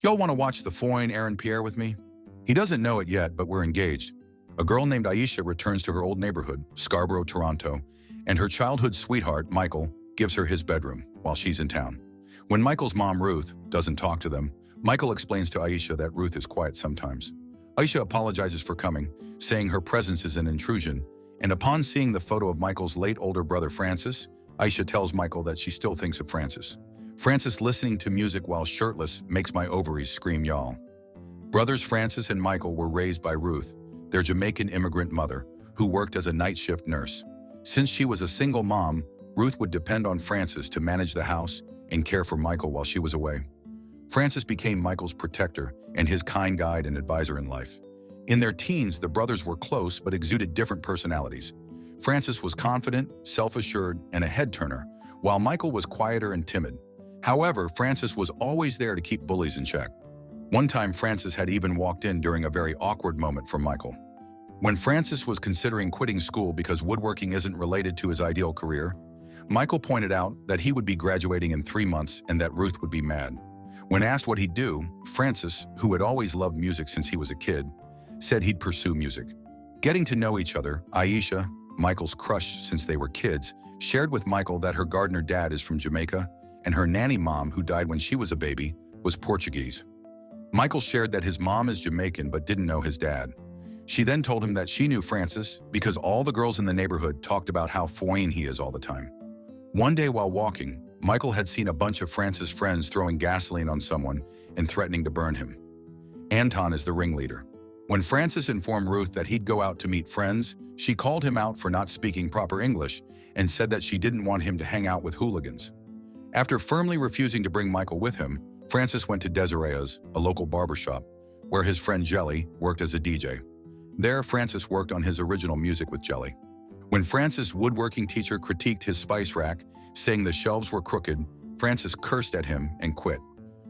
Y'all want to watch the foreign Aaron Pierre with me? He doesn't know it yet, but we're engaged. A girl named Aisha returns to her old neighborhood, Scarborough, Toronto, and her childhood sweetheart, Michael, gives her his bedroom while she's in town. When Michael's mom, Ruth, doesn't talk to them, Michael explains to Aisha that Ruth is quiet sometimes. Aisha apologizes for coming, saying her presence is an intrusion, and upon seeing the photo of Michael's late older brother Francis, Aisha tells Michael that she still thinks of Francis. Francis listening to music while shirtless makes my ovaries scream y'all. Brothers Francis and Michael were raised by Ruth, their Jamaican immigrant mother, who worked as a night shift nurse. Since she was a single mom, Ruth would depend on Francis to manage the house and care for Michael while she was away. Francis became Michael's protector and his kind guide and advisor in life. In their teens, the brothers were close but exuded different personalities. Francis was confident, self-assured, and a head-turner, while Michael was quieter and timid. However, Francis was always there to keep bullies in check. One time, Francis had even walked in during a very awkward moment for Michael. When Francis was considering quitting school because woodworking isn't related to his ideal career, Michael pointed out that he would be graduating in 3 months and that Ruth would be mad. When asked what he'd do, Francis, who had always loved music since he was a kid, said he'd pursue music. Getting to know each other, Aisha, Michael's crush since they were kids, shared with Michael that her gardener dad is from Jamaica and her nanny mom, who died when she was a baby, was Portuguese. Michael shared that his mom is Jamaican but didn't know his dad. She then told him that she knew Francis because all the girls in the neighborhood talked about how foreign he is all the time. One day while walking, Michael had seen a bunch of Francis' friends throwing gasoline on someone and threatening to burn him. Anton is the ringleader. When Francis informed Ruth that he'd go out to meet friends, she called him out for not speaking proper English and said that she didn't want him to hang out with hooligans. After firmly refusing to bring Michael with him, Francis went to Desiree's, a local barbershop, where his friend Jelly worked as a DJ. There, Francis worked on his original music with Jelly. When Francis' woodworking teacher critiqued his spice rack, saying the shelves were crooked, Francis cursed at him and quit.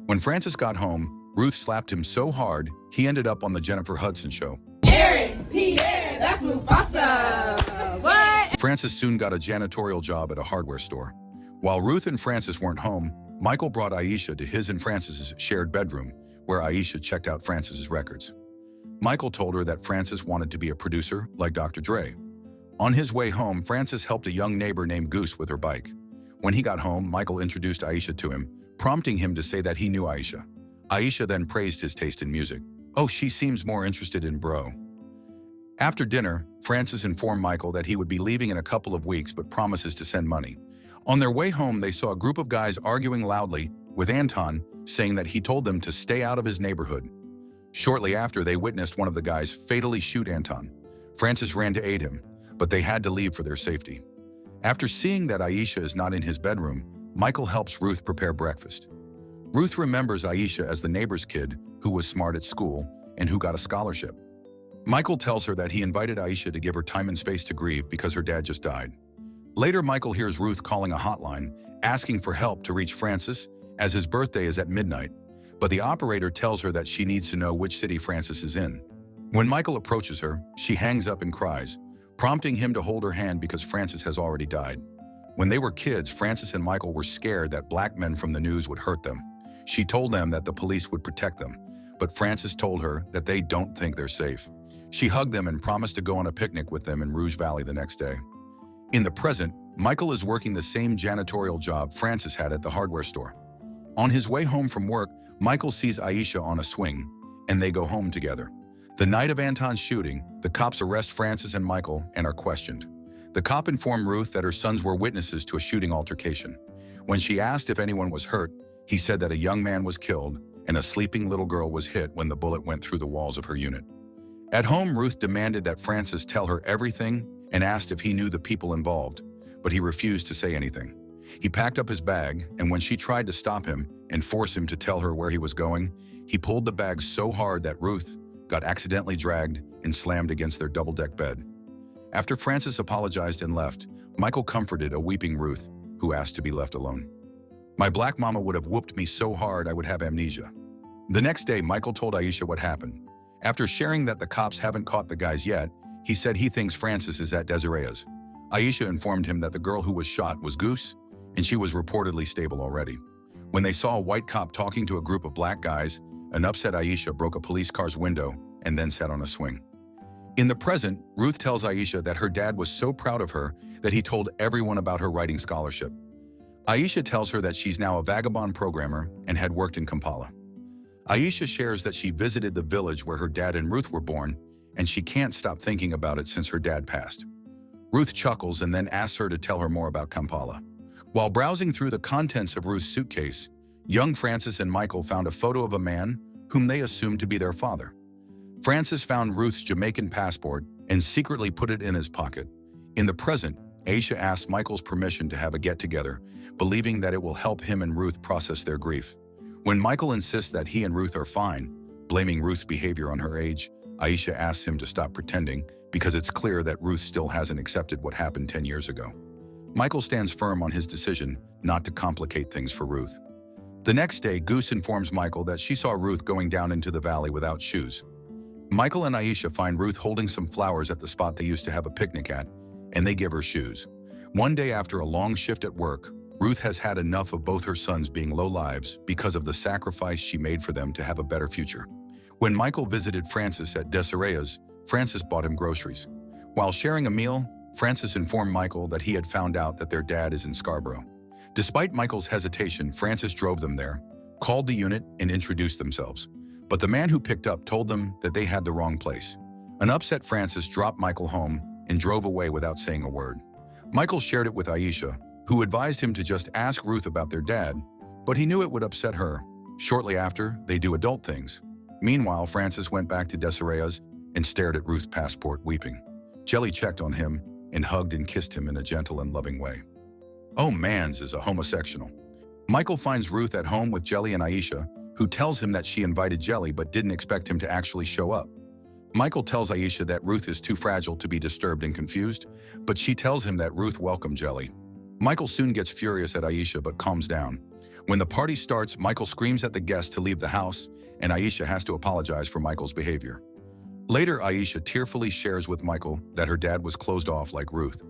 When Francis got home, Ruth slapped him so hard, he ended up on the Jennifer Hudson show. Aaron, Pierre, that's Mufasa. What? Francis soon got a janitorial job at a hardware store. While Ruth and Francis weren't home, Michael brought Aisha to his and Francis's shared bedroom, where Aisha checked out Francis's records. Michael told her that Francis wanted to be a producer like Dr. Dre. On his way home, Francis helped a young neighbor named Goose with her bike. When he got home, Michael introduced Aisha to him, prompting him to say that he knew Aisha. Aisha then praised his taste in music. Oh, she seems more interested in bro. After dinner, Francis informed Michael that he would be leaving in a couple of weeks but promises to send money. On their way home, they saw a group of guys arguing loudly, with Anton saying that he told them to stay out of his neighborhood. Shortly after, they witnessed one of the guys fatally shoot Anton. Francis ran to aid him, but they had to leave for their safety. After seeing that Aisha is not in his bedroom, Michael helps Ruth prepare breakfast. Ruth remembers Aisha as the neighbor's kid who was smart at school and who got a scholarship. Michael tells her that he invited Aisha to give her time and space to grieve because her dad just died. Later, Michael hears Ruth calling a hotline, asking for help to reach Francis, as his birthday is at midnight, but the operator tells her that she needs to know which city Francis is in. When Michael approaches her, she hangs up and cries, prompting him to hold her hand because Francis has already died. When they were kids, Francis and Michael were scared that black men from the news would hurt them. She told them that the police would protect them, but Francis told her that they don't think they're safe. She hugged them and promised to go on a picnic with them in Rouge Valley the next day. In the present, Michael is working the same janitorial job Francis had at the hardware store. On his way home from work, Michael sees Aisha on a swing, and they go home together. The night of Anton's shooting, the cops arrest Francis and Michael and are questioned. The cop informed Ruth that her sons were witnesses to a shooting altercation. When she asked if anyone was hurt, he said that a young man was killed and a sleeping little girl was hit when the bullet went through the walls of her unit. At home, Ruth demanded that Francis tell her everything and asked if he knew the people involved, but he refused to say anything. He packed up his bag, and when she tried to stop him and force him to tell her where he was going, he pulled the bag so hard that Ruth got accidentally dragged and slammed against their double-deck bed. After Francis apologized and left, Michael comforted a weeping Ruth, who asked to be left alone. My black mama would have whooped me so hard I would have amnesia. The next day, Michael told Aisha what happened. After sharing that the cops haven't caught the guys yet, he said he thinks Francis is at Desiree's. Aisha informed him that the girl who was shot was Goose, and she was reportedly stable already. When they saw a white cop talking to a group of black guys, an upset Aisha broke a police car's window and then sat on a swing. In the present, Ruth tells Aisha that her dad was so proud of her that he told everyone about her writing scholarship. Aisha tells her that she's now a vagabond programmer and had worked in Kampala. Aisha shares that she visited the village where her dad and Ruth were born, and she can't stop thinking about it since her dad passed. Ruth chuckles and then asks her to tell her more about Kampala. While browsing through the contents of Ruth's suitcase, young Francis and Michael found a photo of a man whom they assumed to be their father. Francis found Ruth's Jamaican passport and secretly put it in his pocket. In the present, Aisha asks Michael's permission to have a get-together, believing that it will help him and Ruth process their grief. When Michael insists that he and Ruth are fine, blaming Ruth's behavior on her age, Aisha asks him to stop pretending because it's clear that Ruth still hasn't accepted what happened 10 years ago. Michael stands firm on his decision not to complicate things for Ruth. The next day, Goose informs Michael that she saw Ruth going down into the valley without shoes. Michael and Aisha find Ruth holding some flowers at the spot they used to have a picnic at, and they give her shoes. One day after a long shift at work, Ruth has had enough of both her sons being low lives because of the sacrifice she made for them to have a better future. When Michael visited Francis at Desiree's, Francis bought him groceries. While sharing a meal, Francis informed Michael that he had found out that their dad is in Scarborough. Despite Michael's hesitation, Francis drove them there, called the unit, and introduced themselves. But the man who picked up told them that they had the wrong place. An upset Francis dropped Michael home and drove away without saying a word. Michael shared it with Aisha, who advised him to just ask Ruth about their dad, but he knew it would upset her. Shortly after, they do adult things. Meanwhile, Francis went back to Desiree's and stared at Ruth's passport, weeping. Jelly checked on him and hugged and kissed him in a gentle and loving way. Oh, Mans is a homosexual. Michael finds Ruth at home with Jelly and Aisha, who tells him that she invited Jelly but didn't expect him to actually show up. Michael tells Aisha that Ruth is too fragile to be disturbed and confused, but she tells him that Ruth welcomed Jelly. Michael soon gets furious at Aisha but calms down. When the party starts, Michael screams at the guests to leave the house, and Aisha has to apologize for Michael's behavior. Later, Aisha tearfully shares with Michael that her dad was closed off like Ruth.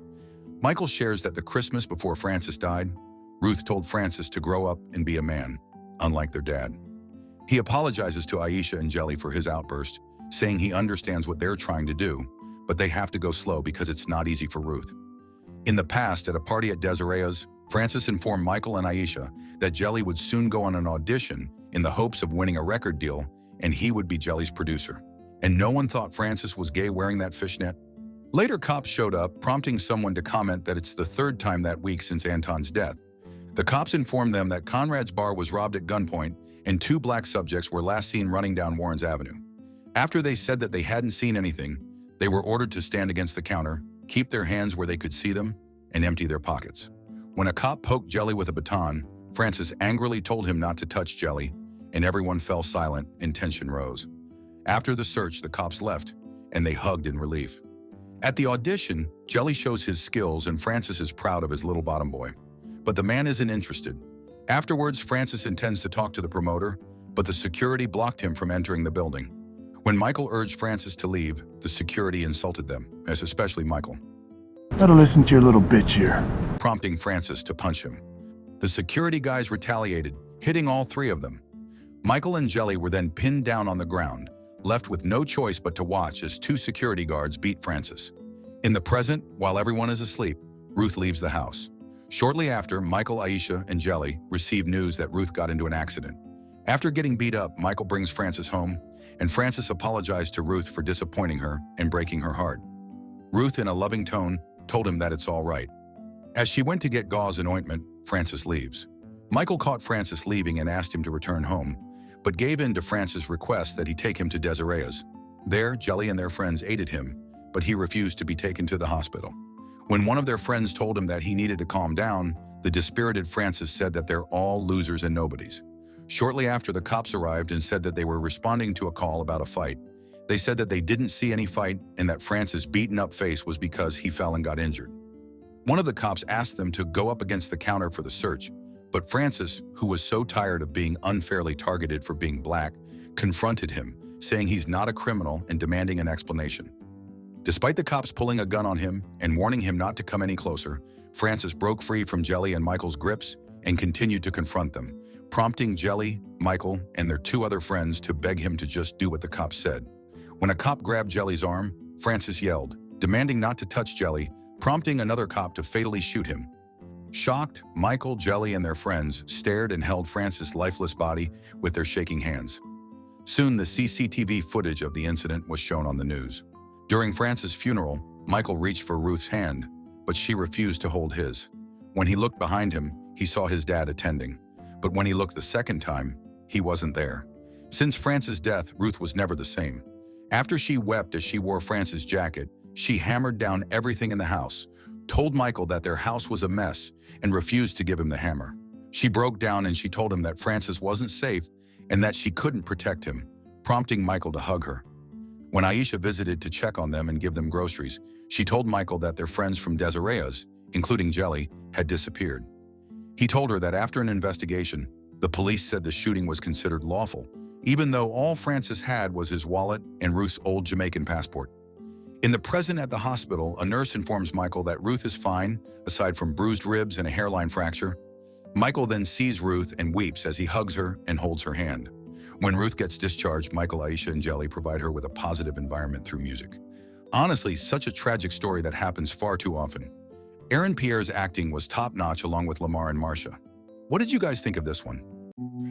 Michael shares that the Christmas before Francis died, Ruth told Francis to grow up and be a man, unlike their dad. He apologizes to Aisha and Jelly for his outburst, saying he understands what they're trying to do, but they have to go slow because it's not easy for Ruth. In the past, at a party at Desiree's, Francis informed Michael and Aisha that Jelly would soon go on an audition in the hopes of winning a record deal, and he would be Jelly's producer. And no one thought Francis was gay wearing that fishnet. Later, cops showed up, prompting someone to comment that it's the third time that week since Anton's death. The cops informed them that Conrad's bar was robbed at gunpoint, and 2 black subjects were last seen running down Warren's Avenue. After they said that they hadn't seen anything, they were ordered to stand against the counter, keep their hands where they could see them, and empty their pockets. When a cop poked Jelly with a baton, Francis angrily told him not to touch Jelly, and everyone fell silent and tension rose. After the search, the cops left, and they hugged in relief. At the audition, Jelly shows his skills and Francis is proud of his little bottom boy. But the man isn't interested. Afterwards, Francis intends to talk to the promoter, but the security blocked him from entering the building. When Michael urged Francis to leave, the security insulted them, as especially Michael, Gotta listen to your little bitch here. prompting Francis to punch him. The security guys retaliated, hitting all 3 of them. Michael and Jelly were then pinned down on the ground, left with no choice but to watch as 2 security guards beat Francis. In the present, while everyone is asleep, Ruth leaves the house. Shortly after, Michael, Aisha, and Jelly receive news that Ruth got into an accident. After getting beat up, Michael brings Francis home, and Francis apologized to Ruth for disappointing her and breaking her heart. Ruth, in a loving tone, told him that it's all right. As she went to get gauze and ointment, Francis leaves. Michael caught Francis leaving and asked him to return home, but gave in to Francis' request that he take him to Desiree's. There, Jelly and their friends aided him, but he refused to be taken to the hospital. When one of their friends told him that he needed to calm down, the dispirited Francis said that they're all losers and nobodies. Shortly after, the cops arrived and said that they were responding to a call about a fight. They said that they didn't see any fight and that Francis' beaten-up face was because he fell and got injured. One of the cops asked them to go up against the counter for the search, but Francis, who was so tired of being unfairly targeted for being black, confronted him, saying he's not a criminal and demanding an explanation. Despite the cops pulling a gun on him and warning him not to come any closer, Francis broke free from Jelly and Michael's grips and continued to confront them, prompting Jelly, Michael, and their two other friends to beg him to just do what the cops said. When a cop grabbed Jelly's arm, Francis yelled, demanding not to touch Jelly, prompting another cop to fatally shoot him. Shocked, Michael, Jelly, and their friends stared and held Francis' lifeless body with their shaking hands. Soon, the CCTV footage of the incident was shown on the news. During Francis' funeral, Michael reached for Ruth's hand, but she refused to hold his. When he looked behind him, he saw his dad attending. But when he looked the second time, he wasn't there. Since Francis' death, Ruth was never the same. After she wept as she wore Francis' jacket, she hammered down everything in the house, told Michael that their house was a mess, and refused to give him the hammer. She broke down and she told him that Francis wasn't safe and that she couldn't protect him, prompting Michael to hug her. When Aisha visited to check on them and give them groceries, she told Michael that their friends from Desiree's, including Jelly, had disappeared. He told her that after an investigation, the police said the shooting was considered lawful, even though all Francis had was his wallet and Ruth's old Jamaican passport. In the present at the hospital, a nurse informs Michael that Ruth is fine, aside from bruised ribs and a hairline fracture. Michael then sees Ruth and weeps as he hugs her and holds her hand. When Ruth gets discharged, Michael, Aisha, and Jelly provide her with a positive environment through music. Honestly, such a tragic story that happens far too often. Aaron Pierre's acting was top-notch along with Lamar and Marcia. What did you guys think of this one?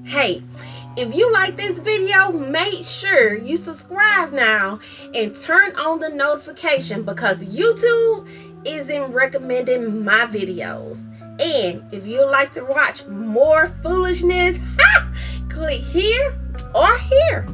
Hey, if you like this video, make sure you subscribe now and turn on the notification because YouTube isn't recommending my videos. And if you'd like to watch more foolishness, click here or here.